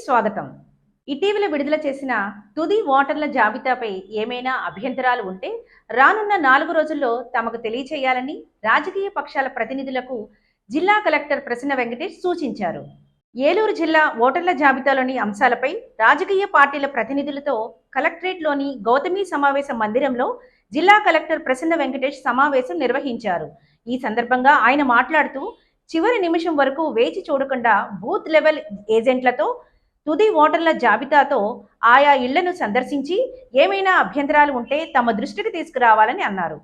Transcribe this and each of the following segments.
స్వాగతం. ఇటీవల విడుదల చేసిన తుది ఓటర్ల జాబితాపై ఏమైనా అభ్యంతరాలు ఉంటే రానున్న 4 రోజుల్లో తమకు తెలియచేయాలని రాజకీయ పక్షాల ప్రతినిధులకు జిల్లా కలెక్టర్ ప్రసన్న వెంకటేష్ సూచించారు. ఏలూరు జిల్లా ఓటర్ల జాబితాలోని అంశాలపై రాజకీయ పార్టీల ప్రతినిధులతో కలెక్టరేట్లోని గౌతమి సమావేశ మందిరంలో జిల్లా కలెక్టర్ ప్రసన్న వెంకటేష్ సమావేశం నిర్వహించారు. ఈ సందర్భంగా ఆయన మాట్లాడుతూ చివరి నిమిషం వరకు వేచి చూడకుండా బూత్ లెవెల్ ఏజెంట్లతో తుది ఓటర్ల జాబితాతో ఆయా ఇళ్లను సందర్శించి ఏమైనా అభ్యంతరాలు ఉంటే తమ దృష్టికి తీసుకురావాలని అన్నారు.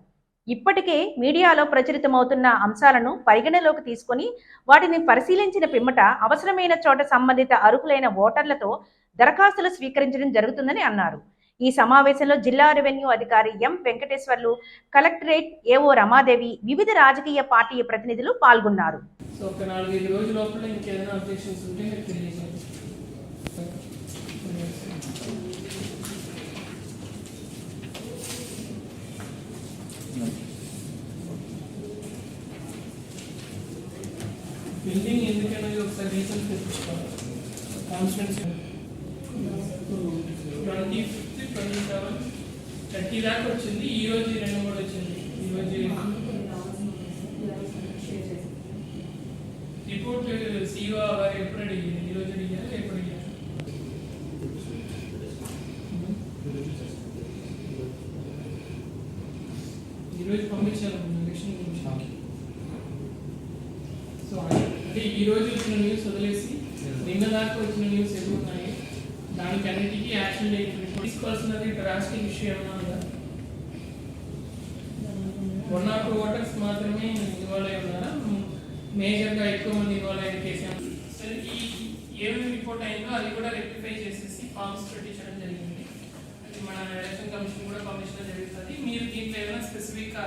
ఇప్పటికే మీడియాలో ప్రచురితమవుతున్న అంశాలను పరిగణలోకి తీసుకొని వాటిని పరిశీలించిన పిమ్మట అవసరమైన చోట సంబంధిత అర్హులైన ఓటర్లతో దరఖాస్తులు స్వీకరించడం జరుగుతుందని అన్నారు. ఈ సమావేశంలో జిల్లా రెవెన్యూ అధికారి ఎం వెంకటేశ్వర్లు, కలెక్టరేట్ ఏఓ రమాదేవి, వివిధ రాజకీయ పార్టీ ప్రతినిధులు పాల్గొన్నారు. బిల్డింగ్ ఎందుకైనా ఒకసారి రీసెంట్ తెప్పించుకోవాలి. కాన్స్టిట్యూన్సీ 25th, 27, 30 దాకా వచ్చింది. ఈ రోజు 2 కూడా వచ్చింది. ఈ రోజు రిపోర్ట్ సిఓ వారు ఎప్పుడు అడిగింది? ఈ రోజు అడిగారు, ఎప్పుడు అడిగారు? ఈరోజు పంపించారు ఎలక్షన్ కమిషన్కి. సో అంటే ఈ రోజు వచ్చిన న్యూస్ వదిలేసి నిన్న దాకా వచ్చిన న్యూస్ ఎదురు ఉన్నాయి. దానికి అన్నిటికీ యాక్షన్ తీసుకోవాల్సినది డ్రాస్టిక్ ఇష్యూ ఏమన్నా ఉందా? 1 or 2 ఓటర్స్ మాత్రమే ఇన్వాల్వ్ అయి ఉన్నారా? మేజర్గా ఎక్కువ మంది ఇన్వాల్వ్ అయిన కేసు సరే, ఈ ఏమేమి రిపోర్ట్ అయిందో అది కూడా రెక్టిఫై చేసేసి ఫార్మ్స్ పెట్టించడం జరిగింది. అది మన ఎలక్షన్ కమిషన్ కూడా పంపించడం జరుగుతుంది. మీరు దీంట్లో ఏమైనా స్పెసిఫిక్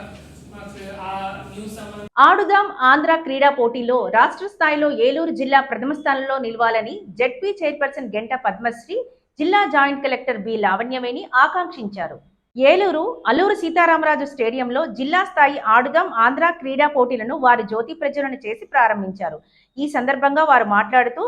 ఆడుదాం ఆంధ్ర క్రీడా పోటీలో రాష్ట్ర స్థాయిలో ఏలూరు జిల్లా ప్రథమ స్థానంలో నిలవాలని జెడ్పీ చైర్పర్సన్ గంట పద్మశ్రీ జిల్లా జాయింట్ కలెక్టర్ బి లావణ్యవేణి ఆకాంక్షించారు. ఏలూరు అల్లూరు సీతారామరాజు స్టేడియంలో జిల్లా స్థాయి ఆడుదాం ఆంధ్ర క్రీడా పోటీలను వారు జ్యోతి ప్రజ్వలన చేసి ప్రారంభించారు. ఈ సందర్భంగా వారు మాట్లాడుతూ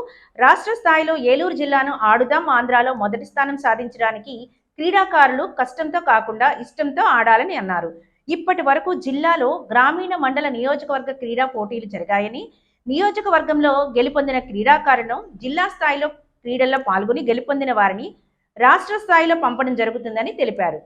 రాష్ట్ర స్థాయిలో ఏలూరు జిల్లాను ఆడుదాం ఆంధ్రాలో మొదటి స్థానం సాధించడానికి క్రీడాకారులు కష్టంతో కాకుండా ఇష్టంతో ఆడాలని అన్నారు. ఇప్పటి వరకు జిల్లాలో గ్రామీణ మండల నియోజకవర్గ క్రీడా పోటీలు జరిగాయని, నియోజకవర్గంలో గెలుపొందిన క్రీడాకారులను జిల్లా స్థాయిలో క్రీడల్లో పాల్గొని గెలుపొందిన వారిని రాష్ట్ర స్థాయిలో పంపడం జరుగుతుందని తెలిపారు.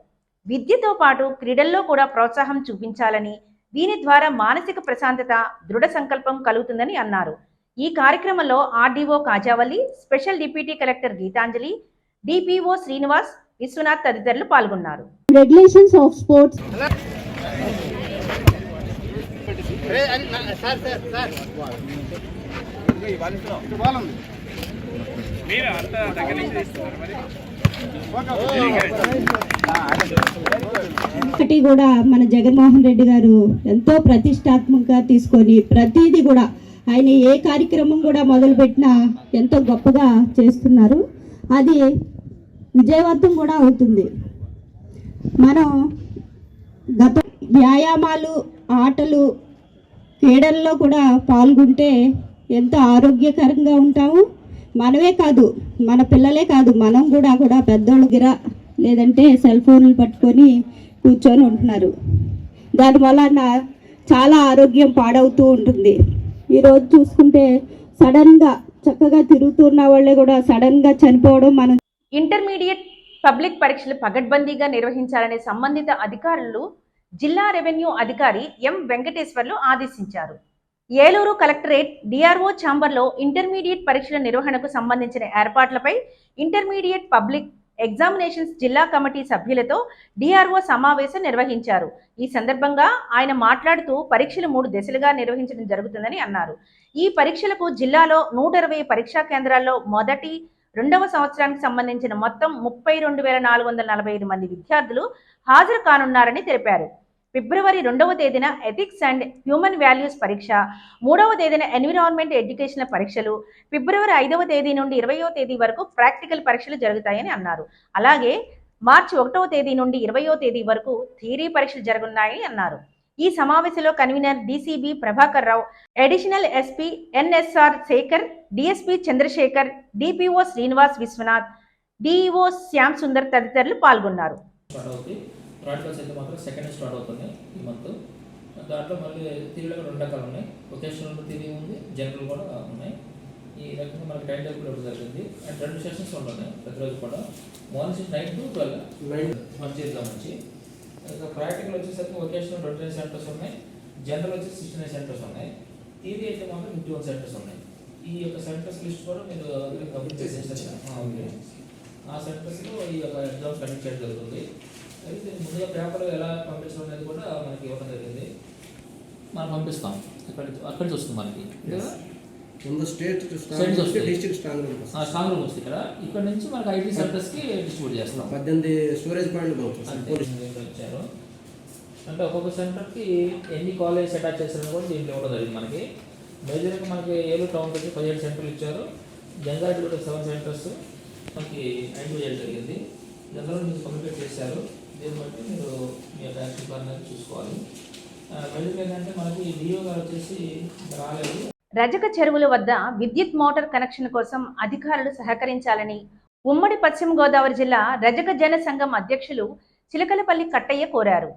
విద్యతో పాటు క్రీడల్లో కూడా ప్రోత్సాహం చూపించాలని, దీని ద్వారా మానసిక ప్రశాంతత, దృఢ సంకల్పం కలుగుతుందని అన్నారు. ఈ కార్యక్రమంలో RDO Kajavalli, special deputy collector Gitanjali, DPO Srinivas, Vishwanath తదితరులు పాల్గొన్నారు. రెగ్యులేషన్స్ ఆఫ్ స్పోర్ట్స్ ఒకటి కూడా మన జగన్మోహన్ రెడ్డి గారు ఎంతో ప్రతిష్టాత్మకంగా తీసుకొని ప్రతిదీ కూడా ఆయన ఏ కార్యక్రమం కూడా మొదలుపెట్టినా ఎంతో గొప్పగా చేస్తున్నారు. అది విజయవంతం కూడా అవుతుంది. మనం గత వ్యాయామాలు, ఆటలు, క్రీడల్లో కూడా పాల్గొంటే ఎంతో ఆరోగ్యకరంగా ఉంటాము. మనమే కాదు, మన పిల్లలే కాదు, మనం కూడా పెద్దోళ్ళ లేదంటే సెల్ ఫోన్లు పట్టుకొని కూర్చొని ఉంటున్నారు. దానివల్ల చాలా ఆరోగ్యం పాడవుతూ ఉంటుంది. ఈరోజు చూసుకుంటే సడన్గా చక్కగా తిరుగుతున్న వాళ్ళే కూడా సడన్గా చనిపోవడం మనం. ఇంటర్మీడియట్ పబ్లిక్ పరీక్షలు పగడ్బందీగా నిర్వహించాలనే సంబంధిత అధికారులు జిల్లా రెవెన్యూ అధికారి ఎం వెంకటేశ్వర్లు ఆదేశించారు. ఏలూరు కలెక్టరేట్ డిఆర్ఓ ఛాంబర్లో ఇంటర్మీడియట్ పరీక్షల నిర్వహణకు సంబంధించిన ఏర్పాట్లపై ఇంటర్మీడియట్ పబ్లిక్ ఎగ్జామినేషన్స్ జిల్లా కమిటీ సభ్యులతో డిఆర్ఓ సమావేశం నిర్వహించారు. ఈ సందర్భంగా ఆయన మాట్లాడుతూ పరీక్షలు 3 దశలుగా నిర్వహించడం జరుగుతుందని అన్నారు. ఈ పరీక్షలకు జిల్లాలో 120 పరీక్షా కేంద్రాల్లో మొదటి, 2వ సంవత్సరానికి సంబంధించిన మొత్తం 32,445 మంది విద్యార్థులు హాజరు కానున్నారని తెలిపారు. ఫిబ్రవరి 2వ తేదీన ఎథిక్స్ అండ్ హ్యూమన్ వాల్యూస్ పరీక్ష, 3వ తేదీన ఎన్విరాన్మెంట్ ఎడ్యుకేషనల్ పరీక్షలు, ఫిబ్రవరి 5వ తేదీ నుండి 20వ తేదీ వరకు ప్రాక్టికల్ పరీక్షలు జరుగుతాయని అన్నారు. అలాగే మార్చి 1వ తేదీ నుండి 20వ తేదీ వరకు థియరీ పరీక్షలు జరగనున్నాయని అన్నారు. ఈ సమావేశంలో convener DCB Prabhakar Rao, additional SP NSR Shekar, DSP Chandrasekhar, DPO Srinivas Vishwanath, DEO Shyam Sundar తదితరులు పాల్గొన్నారు. ప్రాక్టికల్స్ అయితే మాత్రం సెకండ్ స్టార్ట్ అవుతుంది ఈ మంత్. దాంట్లో మళ్ళీ థియరీలో 2 రకాలు ఉన్నాయి. వొకేషనల్ థియరీ ఉంది, జనరల్ కూడా ఉన్నాయి. ఈ రకంగా మనకి టైం టేబుల్ ఇవ్వడం జరిగింది. అండ్ 2 సెషన్స్ ఉన్నాయి ప్రతిరోజు కూడా. మార్నింగ్ 9 to 12 మంచి చేద్దాం మంచి. ఇంకా ప్రాక్టికల్ వచ్చేసరికి వొకేషనల్ 29 సెంటర్స్ ఉన్నాయి, జనరల్ వచ్చి 69 సెంటర్స్ ఉన్నాయి, థియరీ అయితే మాత్రం 51 సెంటర్స్ ఉన్నాయి. ఈ యొక్క సెంటర్స్ లిస్ట్ కూడా మీరు కంప్లీట్ చేసేసారు. ఆ సెంటర్స్లో ఈ యొక్క ఎగ్జామ్స్ కండక్ట్ చేయడం జరుగుతుంది. అయితే ముందుగా పేపర్ ఎలా పంపించడం అనేది కూడా మనకి ఇవ్వడం జరిగింది. మనం పంపిస్తాం, అక్కడి నుంచి వస్తుంది మనకి స్ట్రాంగ్ రూమ్ వస్తుంది ఇక్కడ. ఇక్కడ నుంచి మనకి ఐటీ సెంటర్స్కి డిస్ట్రిబ్యూట్ చేస్తాం. 18 స్టోరేజ్ పాయింట్లు వచ్చారు అంటే ఒక్కొక్క సెంటర్కి ఎన్ని కాలేజ్ అటాచ్ చేస్తారని కూడా దీంట్లో ఇవ్వడం జరిగింది. మనకి మేజర్గా మనకి ఏలూరు టౌన్కి వచ్చి 17 సెంటర్లు ఇచ్చారు, జంగారెడ్డి కూడా 7 సెంటర్స్ మనకి ఐటీ చేయడం జరిగింది. జనరల్ మీరు కమ్యూనికేట్ చేశారు. దీన్ని బట్టి మీరు మీ యొక్క యాక్షన్ ప్లాన్ అనేది చూసుకోవాలి. మెజర్ ఏంటంటే మనకి డిఓ గారు వచ్చేసి రాలేదు. రజక చెరువుల వద్ద విద్యుత్ మోటార్ కనెక్షన్ కోసం అధికారులు సహకరించాలని ఉమ్మడి పశ్చిమ గోదావరి జిల్లా రజక జన సంఘం అధ్యక్షులు చిలకలపల్లి కట్టయ్య కోరారు.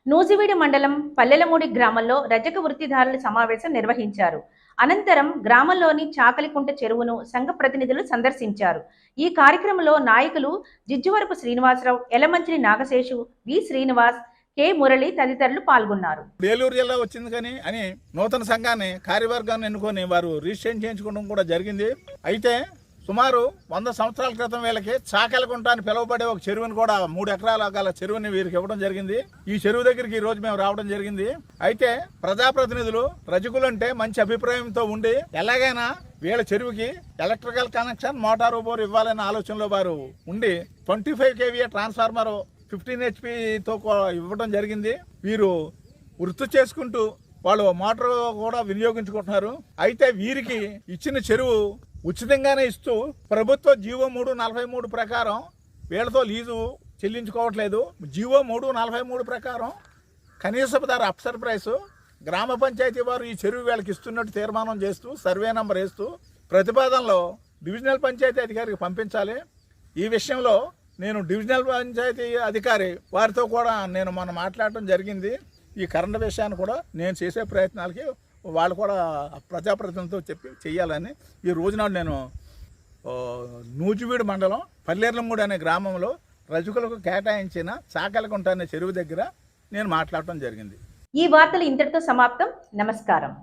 నూజివీడు మండలం పల్లెలమూడి గ్రామంలో రజక వృత్తిదారుల సమావేశం నిర్వహించారు. అనంతరం గ్రామంలోని చాకలికుంట చెరువును సంఘ ప్రతినిధులు సందర్శించారు. ఈ కార్యక్రమంలో నాయకులు జిజ్జువరపు శ్రీనివాసరావు, ఎలమంచిలి నాగశేషు, వి శ్రీనివాస్, కె మురళి తదితరులు పాల్గొన్నారు. ఏలూరు జిల్లా వచ్చింది కానీ అని నూతన సంఘాన్ని కార్యవర్గాన్ని ఎన్నుకొని వారు రిజిస్ట్రేషన్ చేయించుకోవడం కూడా జరిగింది. అయితే సుమారు 100 సంవత్సరాల క్రితం వీళ్ళకి చాకలికుంట అని పిలువబడే ఒక చెరువుని కూడా 3 ఎకరాల గల చెరువుని వీరికి ఇవ్వడం జరిగింది. ఈ చెరువు దగ్గరికి ఈ రోజు మేము రావడం జరిగింది. అయితే ప్రజాప్రతినిధులు రజకులు అంటే మంచి అభిప్రాయంతో ఉండి ఎలాగైనా వీళ్ళ చెరువుకి ఎలక్ట్రికల్ కనెక్షన్, మోటార్ బోర్ ఇవ్వాలనే ఆలోచనలో వారు ఉండి 25 kVA ట్రాన్స్ఫార్మర్ 15 HPతో ఇవ్వడం జరిగింది. వీరు వృత్తి చేసుకుంటూ వాళ్ళు మోటార్ కూడా వినియోగించుకుంటున్నారు. అయితే వీరికి ఇచ్చిన చెరువు ఉచితంగానే ఇస్తూ ప్రభుత్వ జీవో 343 ప్రకారం వీళ్ళతో లీజు చెల్లించుకోవట్లేదు. జీవో 343 ప్రకారం కనీసపు ధర అప్సర్ ప్రైసు గ్రామ పంచాయతీ వారు ఈ చెరువు వీళ్ళకి ఇస్తున్నట్టు తీర్మానం చేస్తూ సర్వే నంబర్ వేస్తూ ప్రతిపాదనలో డివిజనల్ పంచాయతీ అధికారికి పంపించాలి. ఈ విషయంలో నేను డివిజనల్ పంచాయతీ అధికారి వారితో కూడా నేను మొన్న మాట్లాడటం జరిగింది. ఈ కరెంట్ విషయాన్ని కూడా నేను చేసే ప్రయత్నాలకి వాళ్ళు కూడా ప్రజాప్రతినిధులతో చెప్పి చెయ్యాలని ఈ రోజునాడు నేను నూజివీడు మండలం పల్లేర్లమూడి అనే గ్రామంలో రజకులకు కేటాయించిన చాకలికుంట అనే చెరువు దగ్గర నేను మాట్లాడటం జరిగింది. ఈ వార్తలు ఇంతటితో సమాప్తం. నమస్కారం.